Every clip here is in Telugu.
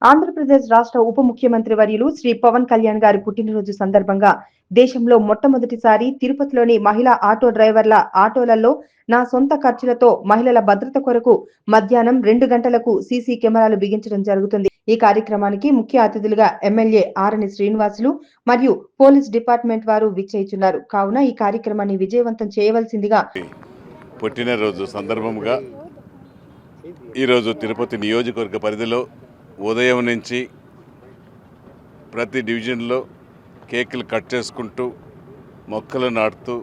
ఆంధ్రప్రదేశ్ రాష్ట్ర ఉప ముఖ్యమంత్రి వర్యులు శ్రీ పవన్ కళ్యాణ్ గారి పుట్టినరోజు సందర్భంగా దేశంలో మొట్టమొదటిసారి తిరుపతిలోని మహిళా ఆటో డ్రైవర్ల ఆటోలలో నా సొంత ఖర్చులతో మహిళల భద్రత కొరకు మధ్యాహ్నం 2 గంటలకు సీసీ కెమెరాలు బిగించడం జరుగుతుంది. ఈ కార్యక్రమానికి ముఖ్య అతిథులుగా ఎమ్మెల్యే ఆరణి శ్రీనివాసులు మరియు పోలీస్ డిపార్ట్మెంట్ వారు విచ్చేయుచున్నారు. కావున ఈ కార్యక్రమాన్ని విజయవంతం చేయవలసిందిగా పుట్టినరోజు సందర్భంగా ఈరోజు తిరుపతి నియోజకవర్గ పరిధిలో ఉదయం నుంచి ప్రతి డివిజన్లో కేకులు కట్ చేసుకుంటూ మొక్కలు నాటుతూ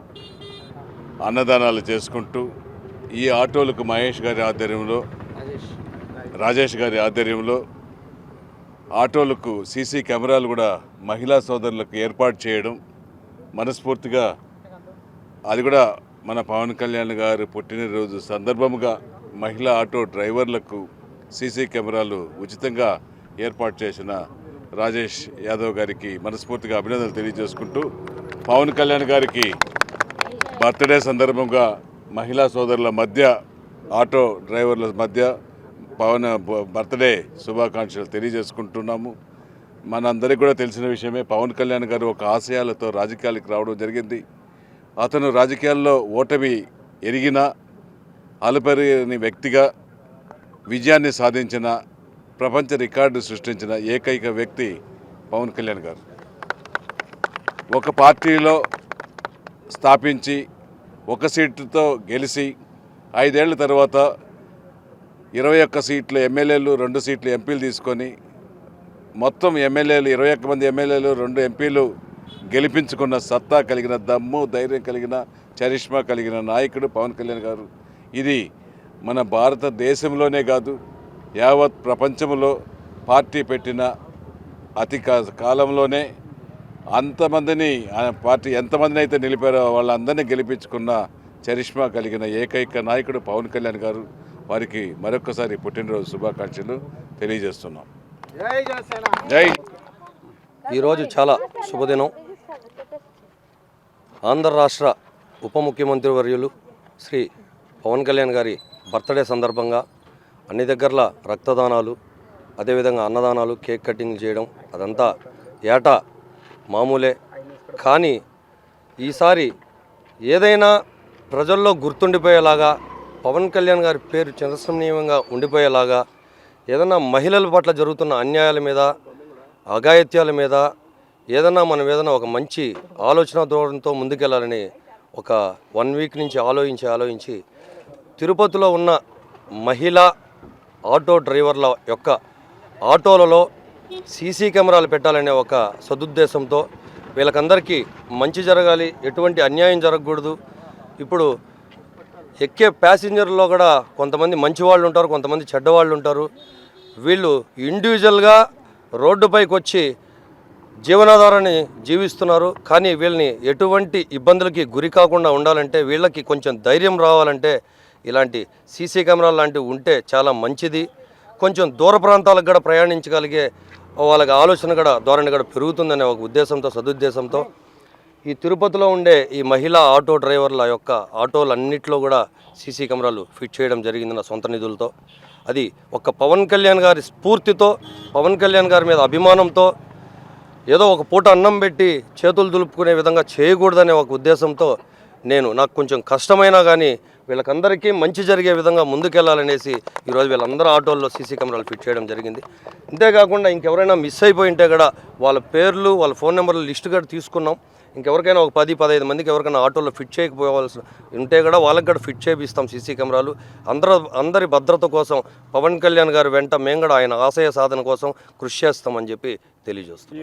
అన్నదానాలు చేసుకుంటూ ఈ ఆటోలకు మహేష్ గారి ఆధ్వర్యంలో రాజేష్ గారి ఆధ్వర్యంలో ఆటోలకు సీసీ కెమెరాలు కూడా మహిళా సోదరులకు ఏర్పాటు చేయడం మనస్ఫూర్తిగా అది కూడా మన పవన్ కళ్యాణ్ గారు పుట్టినరోజు సందర్భంగా మహిళా ఆటో డ్రైవర్లకు సీసీ కెమెరాలు ఉచితంగా ఏర్పాటు చేసిన రాజేష్ యాదవ్ గారికి మనస్ఫూర్తిగా అభినందనలు తెలియజేసుకుంటూ పవన్ కళ్యాణ్ గారికి బర్త్డే సందర్భంగా మహిళా సోదరుల మధ్య ఆటో డ్రైవర్ల మధ్య పవన్ బర్త్డే శుభాకాంక్షలు తెలియజేసుకుంటున్నాము. మనందరికీ కూడా తెలిసిన విషయమే, పవన్ కళ్యాణ్ గారు ఒక ఆశయాలతో రాజకీయాలకు రావడం జరిగింది. అతను రాజకీయాల్లో ఓటమి ఎరిగిన అలుపెరగని వ్యక్తిగా విజయాన్ని సాధించిన, ప్రపంచ రికార్డు సృష్టించిన ఏకైక వ్యక్తి పవన్ కళ్యాణ్ గారు. ఒక పార్టీలో స్థాపించి ఒక సీటుతో గెలిచి 5 ఏళ్ల తర్వాత 21 సీట్లు ఎమ్మెల్యేలు, 2 సీట్లు ఎంపీలు తీసుకొని మొత్తం ఎమ్మెల్యేలు 21 మంది ఎమ్మెల్యేలు, 2 ఎంపీలు గెలిపించుకున్న సత్తా కలిగిన, దమ్ము ధైర్యం కలిగిన, చరిష్మా కలిగిన నాయకుడు పవన్ కళ్యాణ్ గారు. ఇది మన భారతదేశంలోనే కాదు, యావత్ ప్రపంచంలో పార్టీ పెట్టిన అతి కాలంలోనే అంతమందిని పార్టీ ఎంతమందిని అయితే నిలిపారో వాళ్ళందరినీ గెలిపించుకున్న చరిష్మా కలిగిన ఏకైక నాయకుడు పవన్ కళ్యాణ్ గారు. వారికి మరొకసారి పుట్టినరోజు శుభాకాంక్షలు తెలియజేస్తున్నాం. జై. ఈరోజు చాలా శుభదినం. ఆంధ్ర రాష్ట్ర ఉప ముఖ్యమంత్రి వర్యులు శ్రీ పవన్ కళ్యాణ్ గారి బర్త్డే సందర్భంగా అన్ని దగ్గరల రక్తదానాలు, అదేవిధంగా అన్నదానాలు, కేక్ కటింగ్ చేయడం అదంతా ఏటా మామూలే. కానీ ఈసారి ఏదైనా ప్రజల్లో గుర్తుండిపోయేలాగా, పవన్ కళ్యాణ్ గారి పేరు చిరస్మరణీయంగా ఉండిపోయేలాగా, ఏదైనా మహిళల పట్ల జరుగుతున్న అన్యాయాల మీద, అఘాయిత్యాల మీద మనం ఏదైనా ఒక మంచి ఆలోచన ధోరణితో ముందుకెళ్ళాలని ఒక 1 వీక్ నుంచి ఆలోచించి తిరుపతిలో ఉన్న మహిళా ఆటో డ్రైవర్ల యొక్క ఆటోలలో సీసీ కెమెరాలు పెట్టాలనే ఒక సదుద్దేశంతో వీళ్ళకందరికీ మంచి జరగాలి, ఎటువంటి అన్యాయం జరగకూడదు. ఇప్పుడు ఎక్కే ప్యాసింజర్లో కూడా కొంతమంది మంచి వాళ్ళు ఉంటారు, కొంతమంది చెడ్డవాళ్ళు ఉంటారు. వీళ్ళు ఇండివిజువల్గా రోడ్డుపైకి వచ్చి జీవనాధారాన్ని జీవిస్తున్నారు. కానీ వీళ్ళని ఎటువంటి ఇబ్బందులకి గురి కాకుండా ఉండాలంటే, వీళ్ళకి కొంచెం ధైర్యం రావాలంటే ఇలాంటి సీసీ కెమెరాలు లాంటివి ఉంటే చాలా మంచిది. కొంచెం దూర ప్రాంతాలకు కూడా ప్రయాణించగలిగే వాళ్ళకి ఆలోచన కూడా, ధోరణి కూడా పెరుగుతుందనే ఒక ఉద్దేశంతో, సదుద్దేశంతో ఈ తిరుపతిలో ఉండే ఈ మహిళా ఆటో డ్రైవర్ల యొక్క ఆటోలన్నింటిలో కూడా సీసీ కెమెరాలు ఫిట్ చేయడం జరిగింది నా సొంత నిధులతో. అది ఒక పవన్ కళ్యాణ్ గారి స్ఫూర్తితో, పవన్ కళ్యాణ్ గారి మీద అభిమానంతో, ఏదో ఒక పూట అన్నం పెట్టి చేతులు దులుపుకునే విధంగా చేయకూడదనే ఒక ఉద్దేశంతో నాకు కొంచెం కష్టమైనా కానీ వీళ్ళకందరికీ మంచి జరిగే విధంగా ముందుకెళ్లాలనేసి ఈరోజు వీళ్ళందరూ ఆటోల్లో సీసీ కెమెరాలు ఫిట్ చేయడం జరిగింది. అంతేకాకుండా ఇంకెవరైనా మిస్ అయిపోయి ఉంటే కూడా వాళ్ళ పేర్లు, వాళ్ళ ఫోన్ నెంబర్లు లిస్టు కూడా తీసుకున్నాం. ఇంకెవరికైనా ఒక 10-15 మందికి ఎవరికైనా ఆటోలో ఫిట్ చేయకపోవాల్సి ఉంటే కూడా వాళ్ళకి కూడా ఫిట్ చేపిస్తాం సీసీ కెమెరాలు. అందరి భద్రత కోసం పవన్ కళ్యాణ్ గారు వెంట మేము కూడా ఆయన ఆశయ సాధన కోసం కృషి చేస్తామని చెప్పి తెలియజేస్తాం.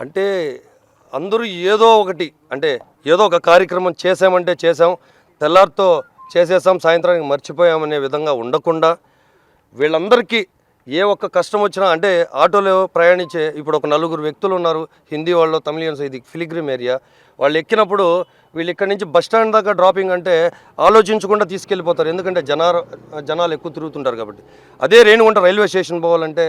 అంటే అందరూ ఏదో ఒక కార్యక్రమం చేసామంటే చేసాం, తెల్లారితో చేసేసాం, సాయంత్రానికి మర్చిపోయామనే విధంగా ఉండకుండా వీళ్ళందరికీ ఏ ఒక్క కష్టం వచ్చినా, అంటే ఆటోలో ప్రయాణించే ఇప్పుడు ఒక 4 వ్యక్తులు ఉన్నారు, హిందీ వాళ్ళు, తమిళియన్స్. ఇది ఫిలిగ్రిమ్ ఏరియా. వాళ్ళు ఎక్కినప్పుడు వీళ్ళు ఇక్కడి నుంచి బస్ స్టాండ్ దాకా డ్రాపింగ్ అంటే ఆలోచించకుండా తీసుకెళ్ళిపోతారు, ఎందుకంటే జనాలు ఎక్కువ తిరుగుతుంటారు కాబట్టి. అదే రేణిగుంట రైల్వే స్టేషన్ పోవాలంటే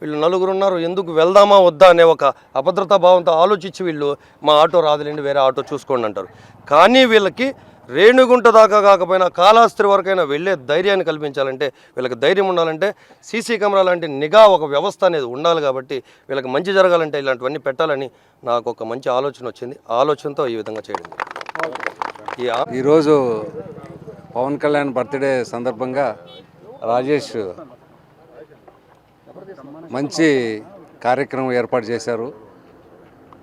వీళ్ళు 4 ఉన్నారు, ఎందుకు వెళ్దామా వద్దా అనే ఒక అభద్రతా భావంతో ఆలోచించి వీళ్ళు మా ఆటో రాదులేండి, వేరే ఆటో చూసుకోండి అంటారు. కానీ వీళ్ళకి రేణుగుంట దాకా కాకపోయినా కాళహస్తి వరకైనా వెళ్ళే ధైర్యాన్ని కల్పించాలంటే, వీళ్ళకి ధైర్యం ఉండాలంటే సీసీ కెమెరా లాంటి నిఘా ఒక వ్యవస్థ అనేది ఉండాలి. కాబట్టి వీళ్ళకి మంచి జరగాలంటే ఇలాంటివన్నీ పెట్టాలని నాకు ఒక మంచి ఆలోచన వచ్చింది. ఆలోచనతో ఈ విధంగా చేయడం. ఈరోజు పవన్ కళ్యాణ్ బర్త్డే సందర్భంగా రాజేష్ మంచి కార్యక్రమం ఏర్పాటు చేశారు.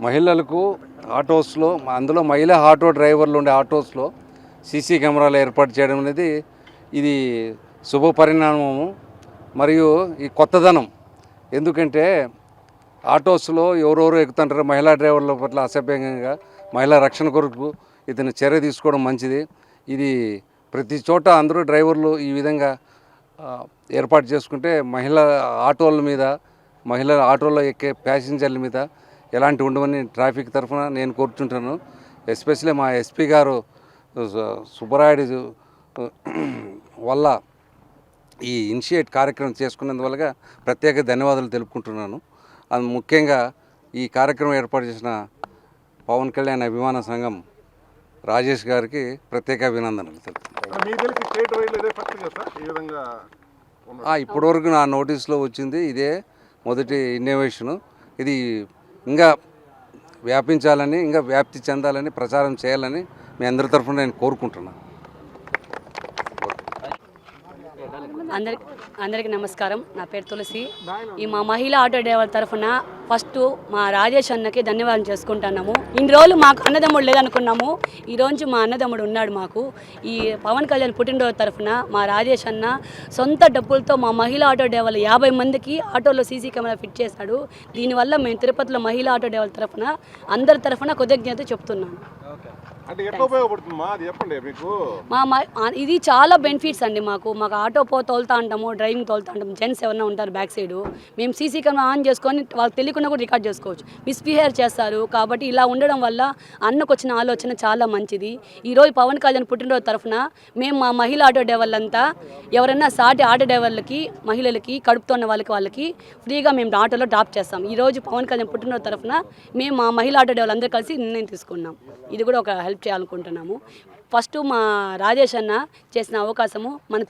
మహిళలకు ఆటోస్లో, అందులో మహిళా ఆటో డ్రైవర్లు ఉండే ఆటోస్లో సీసీ కెమెరాలు ఏర్పాటు చేయడం అనేది ఇది శుభ పరిణామము మరియు ఈ కొత్తదనం. ఎందుకంటే ఆటోస్లో ఎవరెవరు ఎక్కుతుంటారో మహిళా డ్రైవర్ల పట్ల అసభ్యంగా మహిళా రక్షణ కొరకు ఇతను చర్య తీసుకోవడం మంచిది. ఇది ప్రతి చోట అందరూ డ్రైవర్లు ఈ విధంగా ఏర్పాటు చేసుకుంటే మహిళా ఆటోల మీద, మహిళల ఆటోలో ఎక్కే ప్యాసింజర్ల మీద ఎలాంటి ఉండవని ట్రాఫిక్ తరఫున నేను కోరుతుంటాను. ఎస్పెషల్లీ మా ఎస్పీ గారు సుబ్బరాయుడు వల్ల ఈ ఇనిషియేట్ కార్యక్రమం చేసుకున్నందువల్ల ప్రత్యేక ధన్యవాదాలు తెలుపుకుంటున్నాను. అది ముఖ్యంగా ఈ కార్యక్రమం ఏర్పాటు చేసిన పవన్ కళ్యాణ్ అభిమాన సంఘం రాజేష్ గారికి ప్రత్యేక అభినందనలు ఇప్పటివరకు నా నోటీస్లో వచ్చింది ఇదే మొదటి ఇన్నోవేషను. ఇది ఇంకా వ్యాపించాలని, ఇంకా వ్యాప్తి చెందాలని, ప్రచారం చేయాలని మీ అందరి తరఫున నేను కోరుకుంటున్నాను. అందరికీ నమస్కారం. నా పేరు తులసి. ఈ మా మహిళా ఆటో డ్రైవర్ తరఫున ఫస్ట్ మా రాజేష్ అన్నకి ధన్యవాదం చేసుకుంటున్నాము. ఇన్ని రోజులు మాకు అన్నదమ్ముడు లేదనుకున్నాము. ఈరోజు మా అన్నదమ్ముడు ఉన్నాడు మాకు. ఈ పవన్ కళ్యాణ్ పుట్టినరోజు తరఫున మా రాజేష్ అన్న సొంత డబ్బులతో మా మహిళా ఆటో డ్రైవర్లు 50 మందికి ఆటోలో సీసీ కెమెరా ఫిట్ చేశాడు. దీనివల్ల మేము తిరుపతిలో మహిళా ఆటో డ్రైవర్ల తరఫున అందరి తరఫున కృతజ్ఞత చెప్తున్నాను. ఇది చాలా బెనిఫిట్స్ అండి. మాకు ఆటో తోలుతా ఉంటాము, డ్రైవింగ్ తోలుతా ఉంటాము. జెంట్స్ ఎవరైనా ఉంటారు బ్యాక్ సైడ్, మేము సీసీ కెమెరా ఆన్ చేసుకొని వాళ్ళకి తెలియకుండా కూడా రికార్డ్ చేసుకోవచ్చు. మిస్బిహేవ్ చేస్తారు. కాబట్టి ఇలా ఉండడం వల్ల అన్నకు వచ్చిన ఆలోచన చాలా మంచిది. ఈరోజు పవన్ కళ్యాణ్ పుట్టినరోజు తరఫున మేము మా మహిళా ఆటో డ్రైవర్లంతా ఎవరైనా సాటి ఆటో డ్రైవర్లకి, మహిళలకి, కడుపుతున్న వాళ్ళకి ఫ్రీగా మేము ఆటోలో డ్రాప్ చేస్తాం. ఈరోజు పవన్ కళ్యాణ్ పుట్టినరోజు తరఫున మేము మా మహిళా ఆటో డ్రైవర్లు అందరూ కలిసి నిర్ణయం తీసుకున్నాం. ఇది కూడా ఒక హెల్ప్ చేయాలనుకుంటున్నాము. ఫస్ట్ మా రాజేష్ అన్న చేసిన అవకాశము మన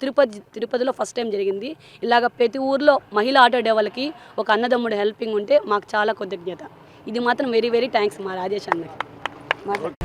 తిరుపతిలో ఫస్ట్ టైం జరిగింది. ఇలాగ ప్రతి ఊర్లో మహిళా ఆటో డ్రైవర్లకి ఒక అన్నదమ్ముడు హెల్పింగ్ ఉంటే మాకు చాలా కృతజ్ఞత. ఇది మాత్రం వెరీ వెరీ థ్యాంక్స్ మా రాజేష్ అన్నకి.